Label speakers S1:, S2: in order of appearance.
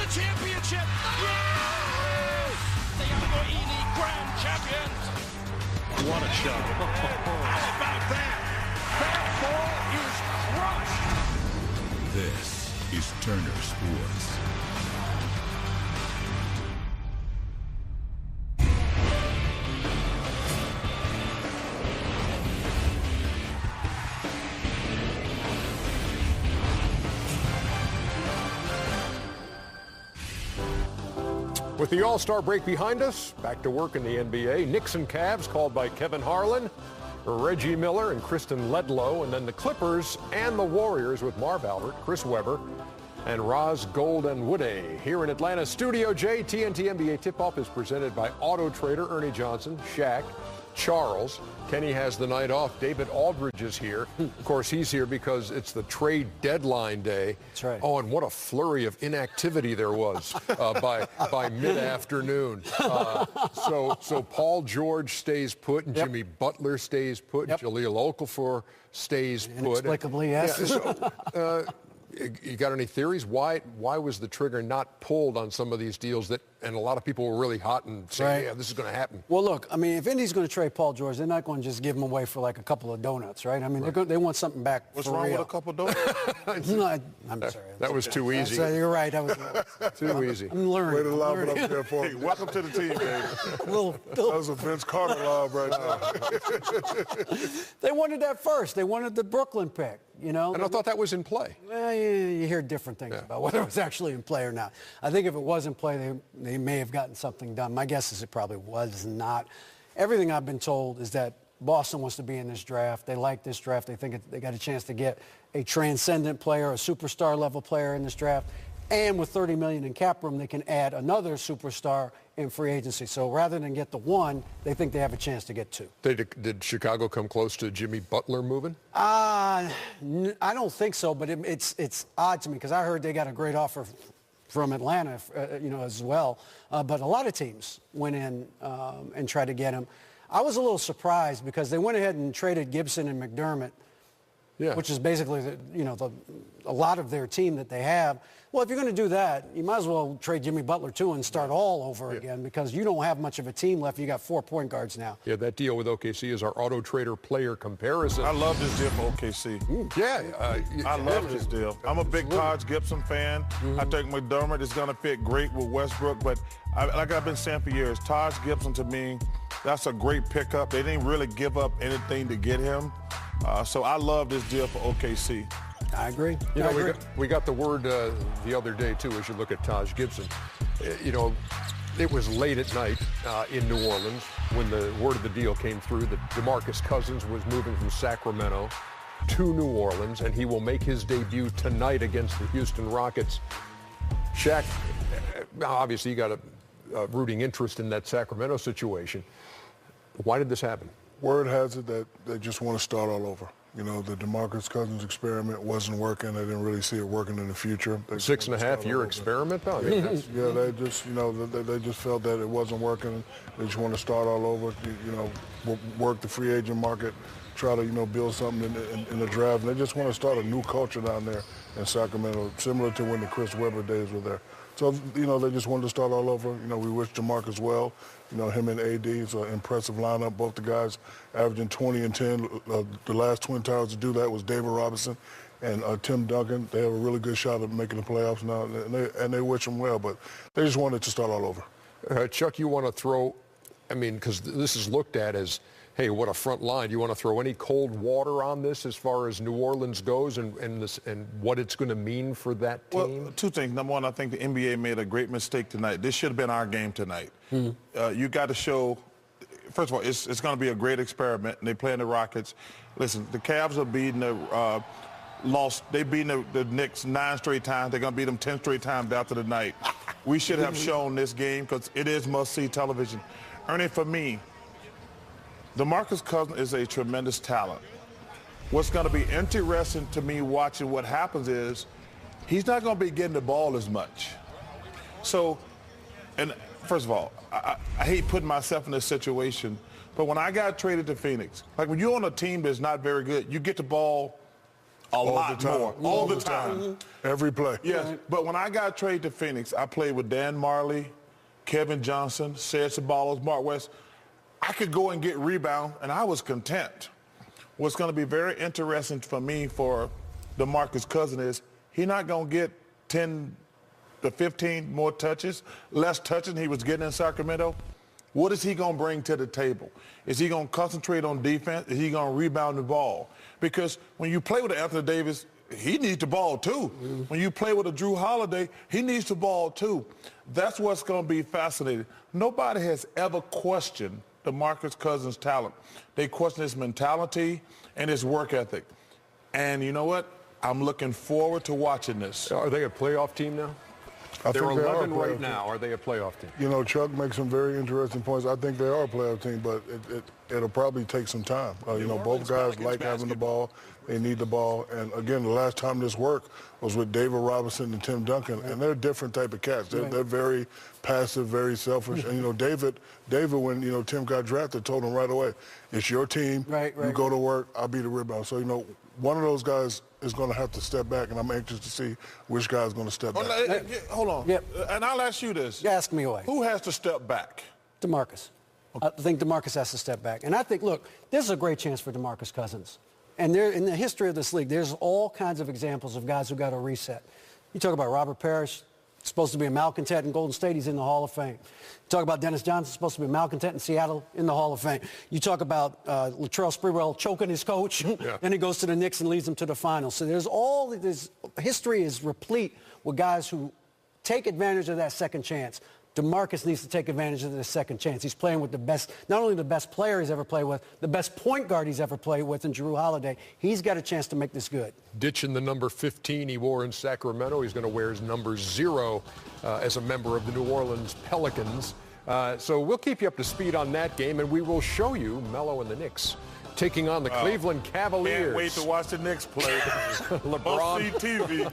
S1: the championship. Yes! The Lamborghini Grand Champions.
S2: What a shot.
S1: How about that? That ball is crushed.
S3: This is Turner Sports.
S4: With the All-Star break behind us, back to work in the NBA. Knicks and Cavs called by Kevin Harlan, Reggie Miller, and Kristen Ledlow. And then the Clippers and the Warriors with Marv Albert, Chris Webber, and Roz Goldenwood. Here in Atlanta, Studio J, TNT NBA Tip-Off is presented by Auto Trader Ernie Johnson, Shaq, Charles. Kenny has the night off. David Aldridge is here. Of course, he's here because it's the trade deadline day.
S5: That's right.
S4: Oh, and what a flurry of inactivity there was by mid-afternoon. So Paul George stays put, and Jimmy Butler stays put, and Jahlil Okafor stays put.
S5: Inexplicably, yes.
S4: Yeah, you got any theories? Why was the trigger not pulled on some of these deals and a lot of people were really hot and saying, yeah, this is going to happen?
S5: Well, look, I mean, if Indy's going to trade Paul George, they're not going to just give him away for like a couple of donuts, right? I mean, they want something back.
S2: What's
S5: for
S2: wrong
S5: real.
S2: with a couple of donuts?
S5: No, I'm sorry.
S4: That was too easy.
S5: You're right. That was
S4: too easy.
S5: I'm learning.
S6: Way to lob it up there for me.
S2: Hey, welcome to the team, baby.
S6: That was a Vince Carter lob right now.
S5: They wanted that first. They wanted the Brooklyn pick, you know.
S4: And I thought that was in play.
S5: Well, you hear different things about whether it was actually in play or not. I think if it was in play, they may have gotten something done. My guess is it probably was not. Everything I've been told is that Boston wants to be in this draft. They like this draft. They think they got a chance to get a transcendent player, a superstar level player in this draft. And with $30 million in cap room, they can add another superstar in free agency. So rather than get the one, they think they have a chance to get two.
S4: Did Chicago come close to Jimmy Butler moving?
S5: I don't think so, but it's odd to me because I heard they got a great offer from Atlanta, as well. But a lot of teams went in and tried to get him. I was a little surprised because they went ahead and traded Gibson and McDermott, which is basically a lot of their team that they have. Well, if you're going to do that, you might as well trade Jimmy Butler too and start all over again because you don't have much of a team left. You got 4 point guards now.
S4: Yeah, that deal with OKC is our Auto Trader player comparison.
S2: I love this deal for OKC. I love this deal. I'm a big Taj Gibson fan. I think McDermott is going to fit great with Westbrook, but like I've been saying for years, Taj Gibson to me, that's a great pickup. They didn't really give up anything to get him. So I love this deal for OKC.
S5: I agree.
S4: We got the word the other day, too, as you look at Taj Gibson. It was late at night in New Orleans when the word of the deal came through that DeMarcus Cousins was moving from Sacramento to New Orleans, and he will make his debut tonight against the Houston Rockets. Shaq, obviously you got a rooting interest in that Sacramento situation. Why did this happen?
S6: Word has it that they just want to start all over. You know, the DeMarcus Cousins experiment wasn't working. They didn't really see it working in the future.
S4: 6.5-year experiment, though.
S6: They just, they just felt that it wasn't working. They just want to start all over. Work the free agent market, try to build something in the draft. And they just want to start a new culture down there in Sacramento, similar to when the Chris Webber days were there. So, they just wanted to start all over. We wish DeMarcus well. Him and AD is an impressive lineup. Both the guys averaging 20 and 10. The last Twin Towers to do that was David Robinson and Tim Duncan. They have a really good shot at making the playoffs now, and they wish them well. But they just wanted to start all over.
S4: Chuck, you want to throw, because this is looked at as, hey, what a front line. Do you want to throw any cold water on this as far as New Orleans goes and what it's going to mean for that team?
S2: Well, two things. Number one, I think the NBA made a great mistake tonight. This should have been our game tonight. You got to show, first of all, it's going to be a great experiment, and they play in the Rockets. Listen, the Cavs are beating they've beaten the Knicks 9 straight times. They're going to beat them 10 straight times after the night. We should have shown this game because it is must-see television. Ernie, for me, DeMarcus Cousins is a tremendous talent. What's going to be interesting to me watching what happens is he's not going to be getting the ball as much. So, and first of all, I hate putting myself in this situation, but when I got traded to Phoenix, like when you're on a team that's not very good, you get the ball a
S6: All
S2: lot
S6: the time.
S2: more. All the time.
S6: Every play.
S2: Yes, but when I got traded to Phoenix, I played with Dan Marley, Kevin Johnson, Ced Ceballos, Mark West. I could go and get rebound, and I was content. What's going to be very interesting for me for DeMarcus Cousins is he's not going to get 10 to 15 more touches, less touches than he was getting in Sacramento. What is he going to bring to the table? Is he going to concentrate on defense? Is he going to rebound the ball? Because when you play with Anthony Davis, he needs the ball too. When you play with a Drew Holiday, he needs the ball too. That's what's going to be fascinating. Nobody has ever questioned DeMarcus Cousins' talent. They question his mentality and his work ethic. And you know what? I'm looking forward to watching this.
S4: Are they a playoff team now? They're 11 right now. Are they a playoff team?
S6: You know, Chuck makes some very interesting points. I think they are a playoff team, but it'll probably take some time. You know, both guys like having the ball. They need the ball. And, again, the last time this worked was with David Robinson and Tim Duncan, and they're a different type of cats. They're very passive, very selfish. And, you know, David, when, you know, Tim got drafted, told him right away, it's your team. You go to work, I'll be the rebound. So, you know, one of those guys is going to have to step back, and I'm anxious to see which guy is going to step back.
S2: Hold on.
S5: Yep.
S2: And I'll ask you this.
S5: Ask me away.
S2: Who has to step back?
S5: DeMarcus. I think DeMarcus has to step back. And I think, look, this is a great chance for DeMarcus Cousins. And there, in the history of this league, there's all kinds of examples of guys who got a reset. You talk about Robert Parrish, supposed to be a malcontent in Golden State, he's in the Hall of Fame. You talk about Dennis Johnson, supposed to be a malcontent in Seattle, in the Hall of Fame. You talk about Latrell Sprewell choking his coach, then he goes to the Knicks and leads them to the finals. So there's all this history is replete with guys who take advantage of that second chance. DeMarcus needs to take advantage of this second chance. He's playing with the best, not only the best player he's ever played with, the best point guard he's ever played with in Drew Holiday. He's got a chance to make this good.
S4: Ditching the number 15 he wore in Sacramento, he's going to wear his number 0 as a member of the New Orleans Pelicans. So we'll keep you up to speed on that game, and we will show you Melo and the Knicks taking on the Cleveland Cavaliers.
S2: Can't wait to watch the Knicks play.
S4: LeBron.
S2: TV.